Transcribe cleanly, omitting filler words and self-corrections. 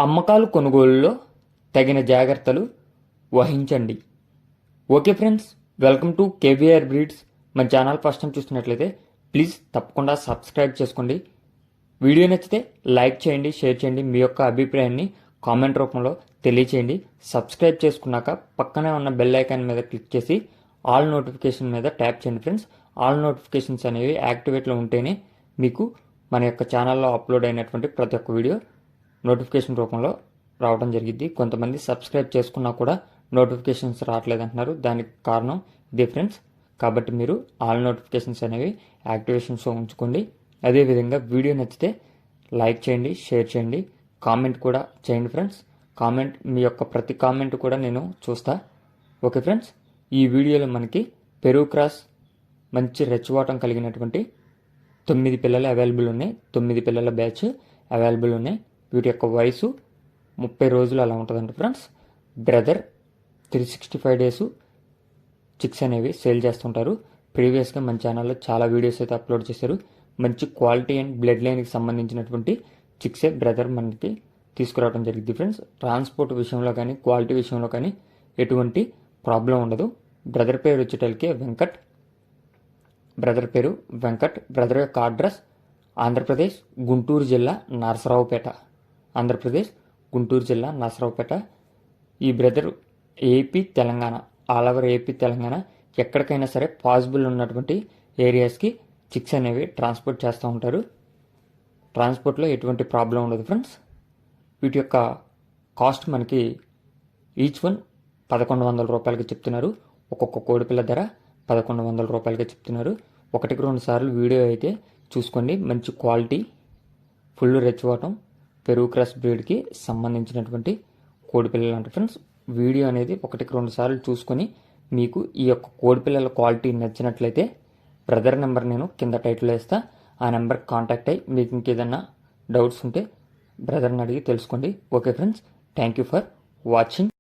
అమ్మకాలు కొనుగోలులో తగిన జాగ్రత్తలు వహించండి. Okay friends, welcome to KVR breeds. మన ఛానల్ ఫస్ట్ టైం చూస్తున్నట్లయితే ప్లీజ్ తప్పకుండా సబ్స్క్రైబ్ చేసుకోండి. వీడియో నచ్చితే లైక్ చేయండి, షేర్ చేయండి. మీ యొక్క అభిప్రాయాన్ని కామెంట్ రూపంలో తెలియచేయండి. సబ్స్క్రైబ్ చేసుకున్నాక పక్కనే ఉన్న బెల్ ఐకాన్ మీద క్లిక్ చేసి ఆల్ నోటిఫికేషన్ మీద ట్యాప్ చేయండి ఫ్రెండ్స్. ఆల్ నోటిఫికేషన్స్ అనేవి యాక్టివేట్లో ఉంటేనే మీకు మన యొక్క ఛానల్లో అప్లోడ్ అయినటువంటి ప్రతి ఒక్క వీడియో నోటిఫికేషన్ రూపంలో రావడం జరిగింది. కొంతమంది సబ్స్క్రైబ్ చేసుకున్నా కూడా నోటిఫికేషన్స్ రావట్లేదు అంటున్నారు. దానికి కారణం ఇదే ఫ్రెండ్స్. కాబట్టి మీరు ఆల్ నోటిఫికేషన్స్ అనేవి యాక్టివేషన్స్లో ఉంచుకోండి. అదేవిధంగా వీడియో నచ్చితే లైక్ చేయండి, షేర్ చేయండి, కామెంట్ కూడా చేయండి ఫ్రెండ్స్. మీ యొక్క ప్రతి కామెంట్ కూడా నేను చూస్తా. ఓకే ఫ్రెండ్స్, ఈ వీడియోలో మనకి పెరుగు క్రాస్ మంచి రెచ్చవాటం కలిగినటువంటి 9 పిల్లలు అవైలబుల్ ఉన్నాయి. 9 పిల్లల బ్యాచ్ అవైలబుల్ ఉన్నాయి. వీటి యొక్క వయసు 30 రోజులు అలా ఉంటుందండి ఫ్రెండ్స్. బ్రదర్ 365 డేస్ చిక్స్ అనేవి సేల్ చేస్తుంటారు. ప్రీవియస్గా మన ఛానల్లో చాలా వీడియోస్ అయితే అప్లోడ్ చేశారు. మంచి క్వాలిటీ అండ్ బ్లడ్ లైన్కి సంబంధించినటువంటి చిక్సే బ్రదర్ మనకి తీసుకురావడం జరిగింది ఫ్రెండ్స్. ట్రాన్స్పోర్ట్ విషయంలో కానీ క్వాలిటీ విషయంలో కానీ ఎటువంటి ప్రాబ్లం ఉండదు. బ్రదర్ పేరు వచ్చేటలకి వెంకట్. బ్రదర్ యొక్క అడ్రస్ ఆంధ్రప్రదేశ్ గుంటూరు జిల్లా నరసరావుపేట. ఈ brother AP Telangana, all over AP Telangana ఎక్కడికైనా సరే పాసిబుల్ ఉన్నటువంటి ఏరియాస్కి చిక్స్ అనేవి ట్రాన్స్పోర్ట్ చేస్తూ ఉంటారు. ట్రాన్స్పోర్ట్లో ఎటువంటి ప్రాబ్లం ఉండదు ఫ్రెండ్స్. వీటి యొక్క కాస్ట్ మనకి ఈచ్ వన్ 1100 రూపాయలకి చెప్తున్నారు. ఒక్కొక్క కోడిపిల్ల ధర 1100 రూపాయలకి చెప్తున్నారు. 1-2 సార్లు వీడియో అయితే చూసుకోండి. మంచి క్వాలిటీ, ఫుల్ రెచ్చవాటం, పెరుగు క్రాస్ బ్రీడ్కి సంబంధించినటువంటి కోడిపిల్లలు అంటే ఫ్రెండ్స్. వీడియో అనేది 1-2 సార్లు చూసుకొని మీకు ఈ యొక్క కోడిపిల్లల క్వాలిటీ నచ్చినట్లయితే బ్రదర్ నెంబర్ నేను కింద టైటిల్ వేస్తా. ఆ నెంబర్కి కాంటాక్ట్ అయ్యి మీకు ఇంకేదన్నా డౌట్స్ ఉంటే బ్రదర్ని అడిగి తెలుసుకోండి. Okay friends, thank you for watching.